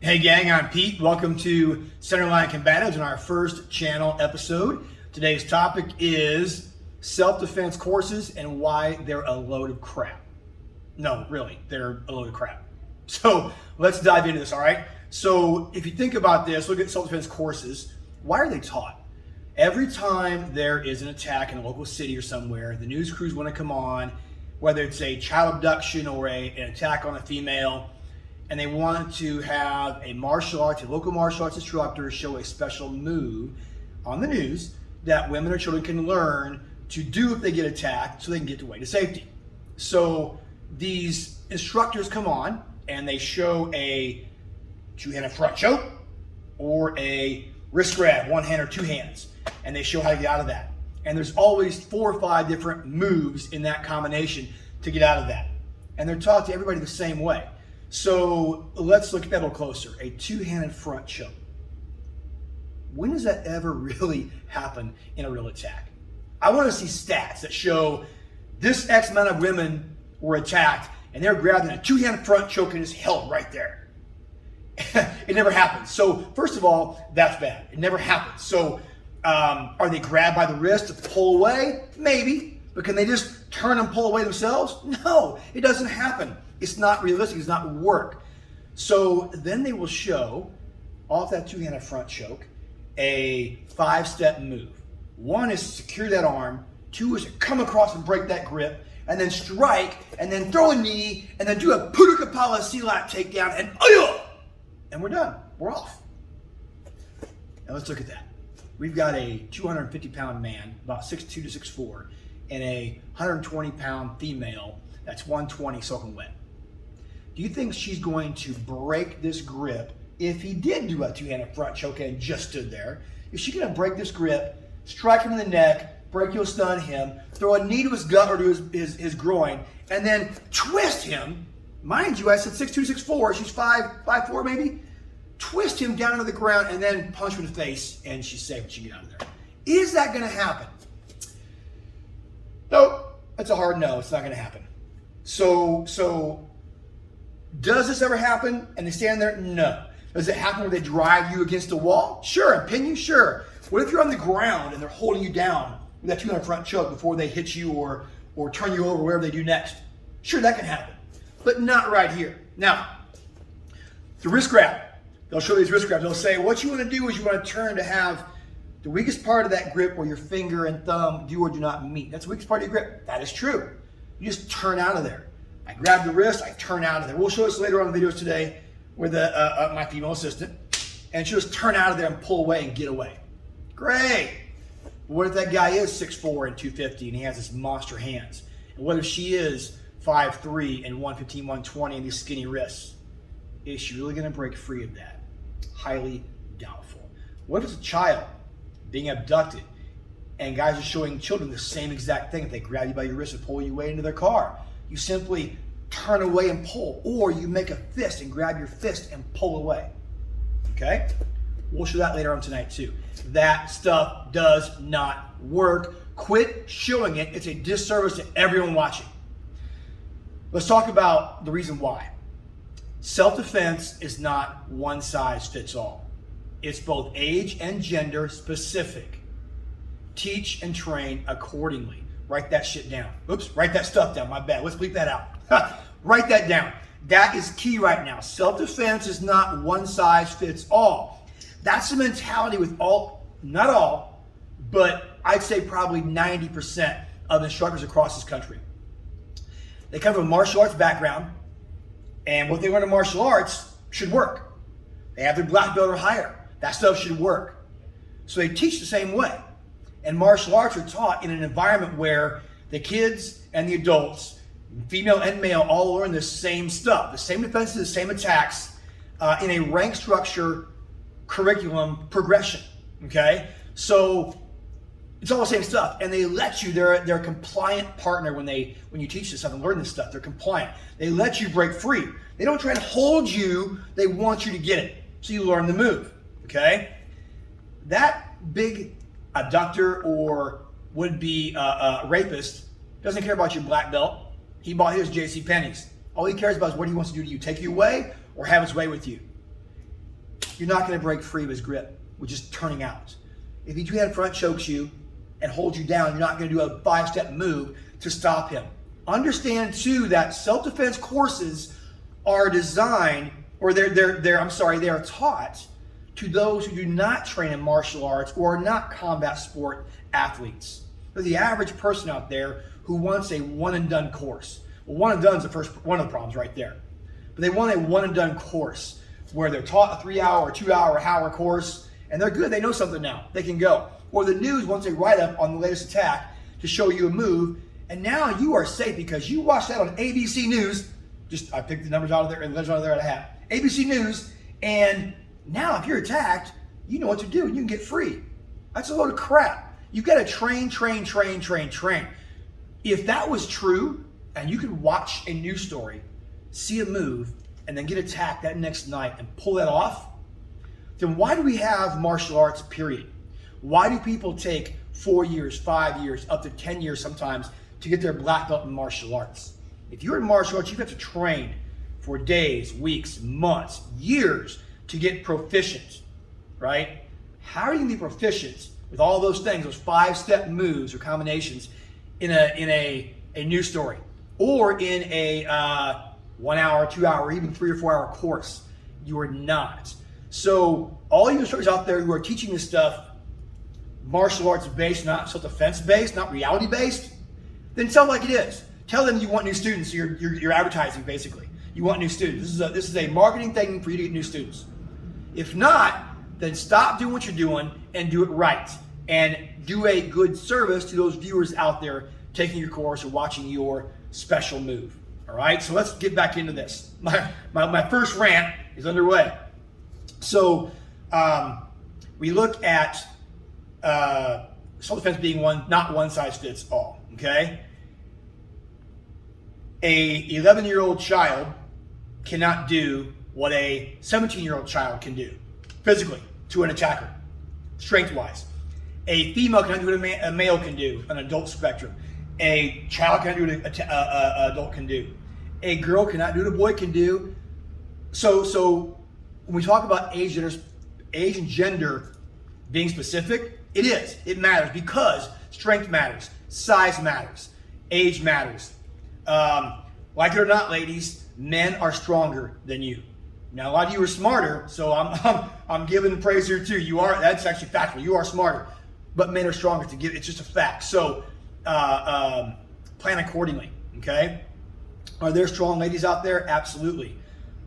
Hey gang, I'm Pete. Welcome to Centerline Combatives in our first channel episode. Today's topic is self-defense courses and why they're a load of crap. No, really, they're a load of crap. So let's dive into this, all right? So if you think about this, look at self-defense courses. Why are they taught? Every time there is an attack in a local city or somewhere, the news crews want to come on, whether it's a child abduction or an attack on a female, and they want to have a local martial arts instructor show a special move on the news that women or children can learn to do if they get attacked so they can get away to safety. So these instructors come on and they show a two-handed front choke or a wrist grab, one hand or two hands, and they show how to get out of that. And there's always 4 or 5 different moves in that combination to get out of that. And they're taught to everybody the same way. So let's look at that a little closer. A two-handed front choke. When does that ever really happen in a real attack? I want to see stats that show this X amount of women were attacked and they're grabbing a two-handed front choke and it's held right there. It never happens. So first of all, that's bad. It never happens. So are they grabbed by the wrist to pull away? Maybe. But can they just turn and pull away themselves? No, it doesn't happen. It's not realistic. It's not work. So then they will show, off that two-handed front choke, a 5-step move. 1 is to secure that arm. 2 is to come across and break that grip, and then strike, and then throw a knee, and then do a Puta Kapala C-lap takedown, and we're done. We're off. Now let's look at that. We've got a 250-pound man, about 6'2 to 6'4", and a 120-pound female that's 120 soaking wet. Do you think she's going to break this grip if he did do a two-handed front choke and just stood there? Is she going to break this grip, strike him in the neck, brachial stun him, throw a knee to his gut or to his groin, and then twist him? Mind you, I said 6'2", 6'4", she's 5'4" maybe. Twist him down to the ground and then punch him in the face, and she's safe and she can get out of there. Is that going to happen? Nope. That's a hard no. It's not going to happen. So does this ever happen and they stand there? No. Does it happen where they drive you against a wall? Sure. And pin you? Sure. What if you're on the ground and they're holding you down with that two-handed front choke before they hit you or turn you over, wherever they do next? Sure, that can happen. But not right here. Now, the wrist grab. They'll show these wrist grabs. They'll say, what you want to do is you want to turn to have the weakest part of that grip where your finger and thumb do or do not meet. That's the weakest part of your grip. That is true. You just turn out of there. I grab the wrist, I turn out of there. We'll show this later on in the videos today with my female assistant. And she'll just turn out of there and pull away and get away. Great. What if that guy is 6'4" and 250 and he has this monster hands? And what if she is 5'3" and 115, 120 and these skinny wrists? Is she really going to break free of that? Highly doubtful. What if it's a child being abducted and guys are showing children the same exact thing? If they grab you by your wrist and pull you away into their car, you simply turn away and pull, or you make a fist and grab your fist and pull away. Okay? We'll show that later on tonight too. That stuff does not work. Quit showing it. It's a disservice to everyone watching. Let's talk about the reason why. Self-defense is not one size fits all. It's both age and gender specific. Teach and train accordingly. Write that shit down. Oops, write that stuff down. My bad. Let's bleep that out. Write that down. That is key right now. Self-defense is not one size fits all. That's the mentality with not all, but I'd say probably 90% of instructors across this country. They come from a martial arts background, and what they learn in martial arts should work. They have their black belt or higher. That stuff should work. So they teach the same way. And martial arts are taught in an environment where the kids and the adults, female and male, all learn the same stuff, the same defenses, the same attacks, in a rank structure curriculum progression. Okay? So it's all the same stuff. And they let you, they're a compliant partner when you teach this stuff and learn this stuff. They're compliant. They let you break free. They don't try to hold you, they want you to get it. So you learn the move. Okay? That big abductor or would-be rapist doesn't care about your black belt. He bought his JCPenney's. All he cares about is what he wants to do to you. Take you away or have his way with you. you're not going to break free of his grip with just turning out. If he two-hand front chokes you and holds you down, you're not going to do a 5-step move to stop him. Understand too that self-defense courses are designed, or they are taught to those who do not train in martial arts or are not combat sport athletes. They're the average person out there who wants a one-and-done course. Well, one and done is the first one of the problems right there. But they want a one-and-done course where they're taught a 3-hour or 2-hour, hour course, and they're good. They know something now. They can go. Or the news wants a write-up on the latest attack to show you a move, and now you are safe because you watched that on ABC News. I picked the numbers out of there and legend out of there out of hat. ABC News, and now if you're attacked, you know what to do and you can get free. That's a load of crap. You've got to train. If that was true, and you could watch a news story, see a move, and then get attacked that next night and pull that off, then why do we have martial arts, period? Why do people take 4 years, 5 years, up to 10 years sometimes to get their black belt in martial arts? If you're in martial arts, you have to train for days, weeks, months, years to get proficient, right? How are you going to be proficient with all those things, those 5-step moves or combinations in a news story or in a 1 hour, 2 hour, even 3 or 4 hour course? You are not. So all you instructors out there who are teaching this stuff, martial arts based, not self-defense based, not reality based, then tell it like it is. Tell them you want new students. You're advertising basically. You want new students. This is a marketing thing for you to get new students. If not, then stop doing what you're doing and do it right. And do a good service to those viewers out there taking your course or watching your special move. All right, so let's get back into this. My first rant is underway. So we look at self-defense being not one size fits all, okay? A 11-year-old child cannot do what a 17-year-old child can do physically to an attacker, strength-wise. A female cannot do what a male can do, an adult spectrum. A child cannot do what an adult can do. A girl cannot do what a boy can do. So when we talk about age and gender being specific, it is. It matters because strength matters, size matters, age matters. Like it or not, ladies, men are stronger than you. Now, a lot of you are smarter, so I'm giving praise here too. That's actually factual. You are smarter, but men are stronger. It's just a fact. So plan accordingly. Okay. Are there strong ladies out there? Absolutely.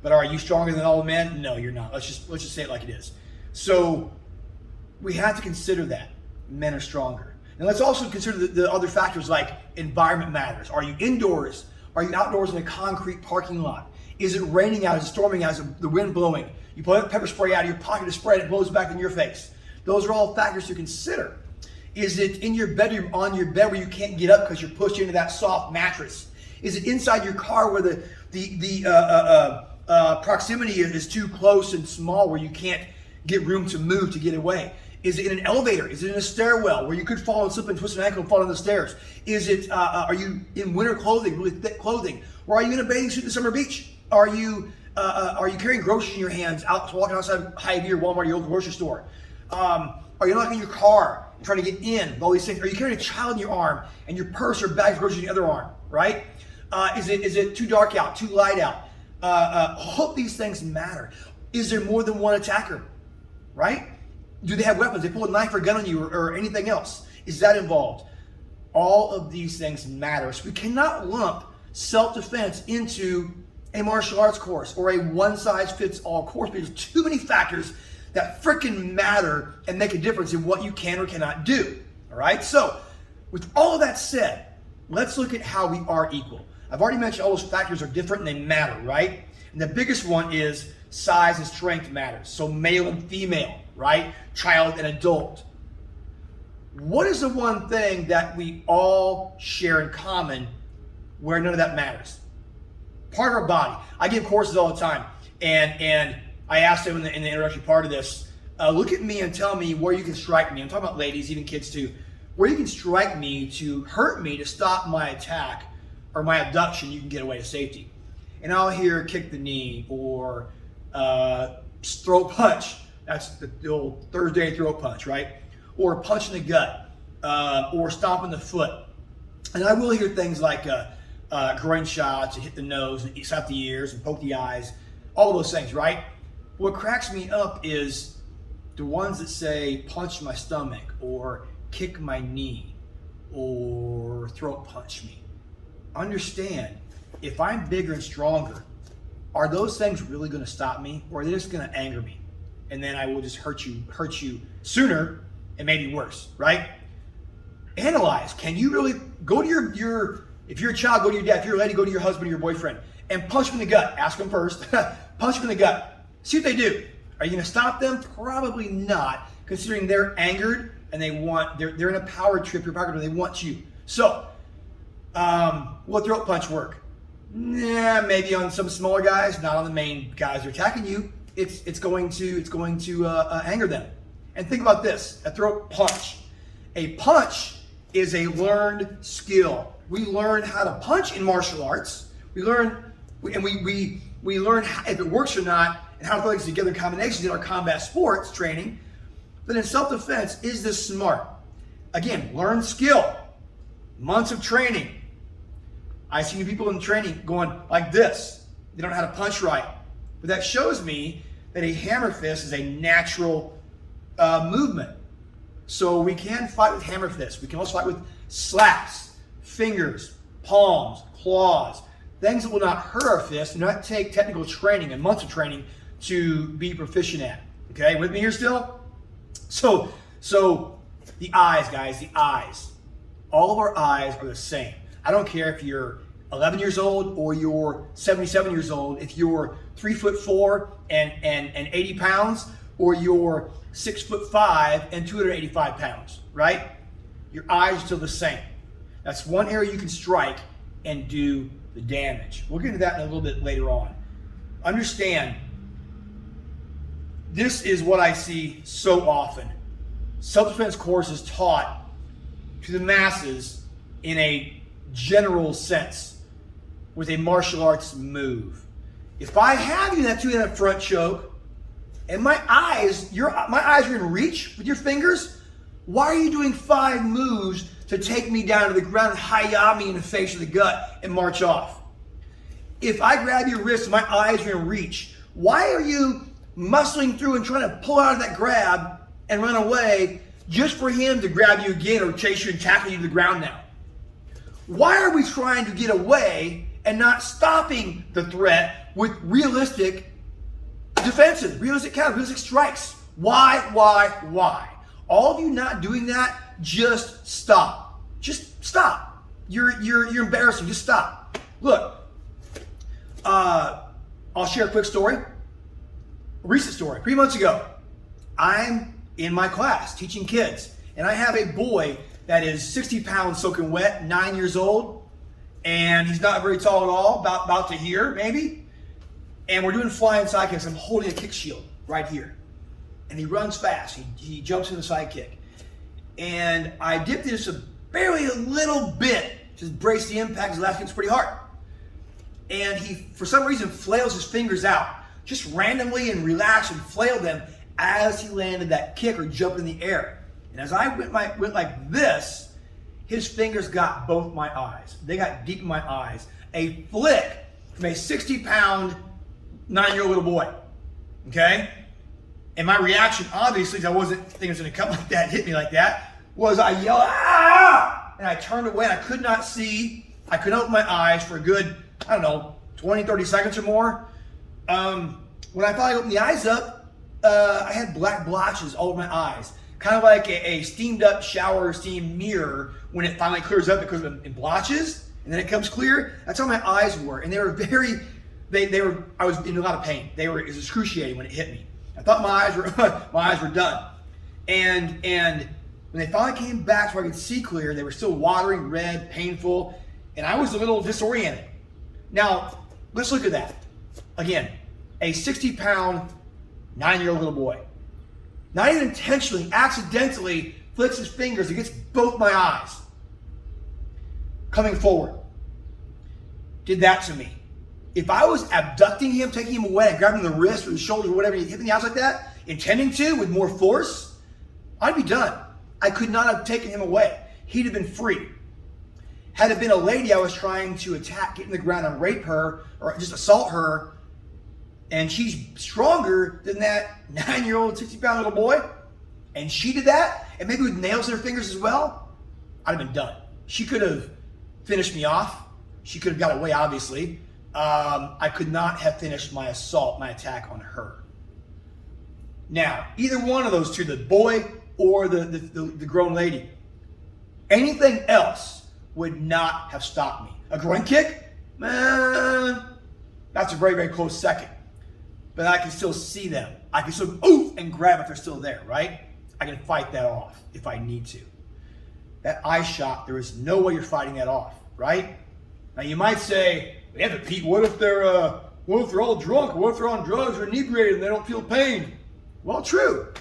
But are you stronger than all the men? No, you're not. Let's just say it like it is. So we have to consider that men are stronger. And let's also consider the other factors like environment matters. Are you indoors? Are you outdoors in a concrete parking lot? Is it raining out? Is it storming out? Is the wind blowing? You pull pepper spray out of your pocket to spray and it blows back in your face. Those are all factors to consider. Is it in your bedroom, on your bed where you can't get up because you're pushed into that soft mattress? Is it inside your car where the proximity is too close and small where you can't get room to move to get away? Is it in an elevator? Is it in a stairwell where you could fall and slip and twist an ankle and fall down the stairs? Is it? Are you in winter clothing, really thick clothing? Or are you in a bathing suit at the summer beach? Are you carrying groceries in your hands, walking outside Hy-Vee or Walmart or your local grocery store? Are you locking your car and trying to get in? All these things. Are you carrying a child in your arm and your purse or bag of groceries in the other arm? Right? Is it too dark out? Too light out? All of these things matter. Is there more than one attacker? Right? Do they have weapons? They pull a knife or a gun on you or anything else? Is that involved? All of these things matter. So we cannot lump self-defense into a martial arts course or a one-size-fits-all course because there's too many factors that freaking matter and make a difference in what you can or cannot do. All right? So with all of that said, let's look at how we are equal. I've already mentioned all those factors are different and they matter, right? And the biggest one is size and strength matters. So male and female, right? Child and adult. What is the one thing that we all share in common where none of that matters? Part of our body. I give courses all the time, and I asked them in the introductory part of this, look at me and tell me where you can strike me. I'm talking about ladies, even kids too. Where you can strike me to hurt me to stop my attack or my abduction, you can get away to safety. And I'll hear kick the knee or throat punch That's the old Thursday throat punch, right? Or a punch in the gut, or stomping the foot. And I will hear things like groin shots and hit the nose and slap the ears and poke the eyes, all of those things, right? What cracks me up is the ones that say punch my stomach or kick my knee or throat punch me. Understand, if I'm bigger and stronger, are those things really going to stop me, or are they just going to anger me? And then I will just hurt you sooner and maybe worse, right? Analyze. Can you really go to your if you're a child, go to your dad. If you're a lady, go to your husband or your boyfriend and punch them in the gut. Ask them first. Punch them in the gut. See what they do. Are you going to stop them? Probably not, considering they're angered and they're in a power trip. You're power trip. They want you. So, will a throat punch work? Yeah, maybe on some smaller guys, not on the main guys who are attacking you. It's going to anger them. And think about this: a throat punch. A punch is a learned skill. We learn how to punch in martial arts. We learn how, if it works or not, and how to put things together in combinations in our combat sports training. But in self-defense, is this smart? Again, learned skill, months of training. I've seen people in training going like this. They don't know how to punch right. But that shows me that a hammer fist is a natural movement. So we can fight with hammer fists. We can also fight with slaps, fingers, palms, claws, things that will not hurt our fists and not take technical training and months of training to be proficient at. Okay, with me here still? So the eyes, guys, the eyes. All of our eyes are the same. I don't care if you're 11 years old or you're 77 years old, if you're 3'4" and 80 pounds, or you're 6'5" and 285 pounds, right? Your eyes are still the same. That's one area you can strike and do the damage. We'll get into that in a little bit later on. Understand, this is what I see so often. Self-defense course is taught to the masses in a general sense with a martial arts move. If I have you in that two-handed front choke and my eyes are in reach with your fingers, why are you doing 5 moves to take me down to the ground and hi-ya me in the face of the gut and march off? If I grab your wrist and my eyes are in reach, why are you muscling through and trying to pull out of that grab and run away just for him to grab you again or chase you and tackle you to the ground now? Why are we trying to get away and not stopping the threat with realistic defenses, realistic counters, realistic strikes? Why? All of you not doing that, just stop. Just stop. You're embarrassing. Just stop. Look, I'll share a quick story. A recent story. 3 months ago, I'm in my class teaching kids, and I have a boy that is 60 pounds soaking wet, 9 years old, and he's not very tall at all, about to here, maybe. And we're doing flying side kicks. I'm holding a kick shield right here. And he runs fast. He jumps in the side kick. And I dipped it just barely a little bit to brace the impact. His last kick's pretty hard. And he, for some reason, flails his fingers out, just randomly and relaxed and flailed them as he landed that kick or jumped in the air. And as I went like this, his fingers got both my eyes. They got deep in my eyes. A flick from a 60-pound, 9-year-old little boy. Okay? And my reaction, obviously, because I wasn't thinking it was going to come like that, hit me like that, was I yelled, "Ah!" And I turned away, and I could not see. I couldn't open my eyes for a good, 20, 30 seconds or more. When I finally opened the eyes up, I had black blotches all over my eyes. Kind of like a steamed up shower steam mirror when it finally clears up because it blotches, and then it comes clear. That's how my eyes were. And they were I was in a lot of pain. It was excruciating when it hit me. I thought my eyes were done. And when they finally came back so I could see clear, they were still watering, red, painful, and I was a little disoriented. Now, let's look at that. Again, a 60-pound, 9-year-old little boy. Not even intentionally, accidentally flicks his fingers and gets both my eyes. Coming forward. Did that to me. If I was abducting him, taking him away, and grabbing the wrist or the shoulders or whatever, he hit me in the eyes like that, intending to with more force, I'd be done. I could not have taken him away. He'd have been free. Had it been a lady I was trying to attack, get in the ground and rape her or just assault her, and she's stronger than that 9-year-old, 60-pound little boy, and she did that, and maybe with nails in her fingers as well, I'd have been done. She could have finished me off. She could have got away, obviously. I could not have finished my assault, my attack on her. Now, either one of those two, the boy or the grown lady, anything else would not have stopped me. A groin kick? That's a very, very close second. But I can still see them. I can still oof and grab if they're still there, right? I can fight that off if I need to. That eye shot, there is no way you're fighting that off, right? Now you might say, yeah, but Pete, what if they're all drunk? Or what if they're on drugs or inebriated and they don't feel pain? Well, true.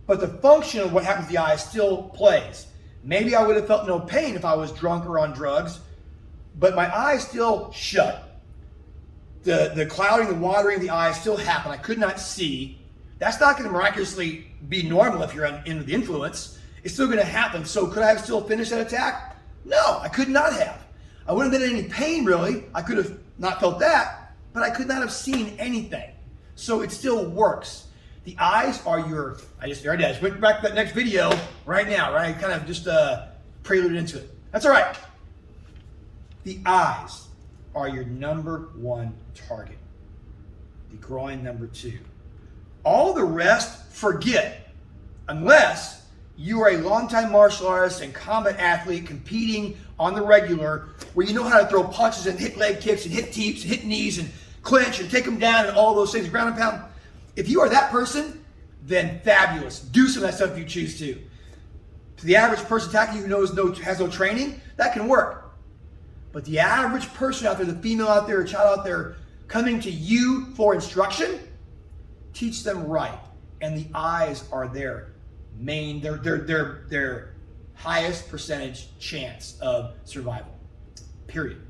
But the function of what happens to the eye still plays. Maybe I would have felt no pain if I was drunk or on drugs, but my eyes still shut. The clouding, the watering of the eyes still happened. I could not see. That's not going to miraculously be normal if you're under the influence. It's still going to happen. So could I have still finished that attack? No, I could not have. I wouldn't have been in any pain, really. I could have not felt that, but I could not have seen anything. So it still works. The eyes are your, I just went back to that next video right now, right? I kind of just preluded into it. That's all right. The eyes are your number one target. The groin, number two. All the rest, forget, unless you are a longtime martial artist and combat athlete competing on the regular, where you know how to throw punches and hit leg kicks and hit teeps and hit knees and clinch and take them down and all those things, ground and pound. If you are that person, then fabulous. Do some of that stuff if you choose to. To the average person attacking you who has no training, that can work. But the average person out there, the female out there, a child out there, coming to you for instruction, teach them right. And the eyes are their highest percentage chance of survival. Period.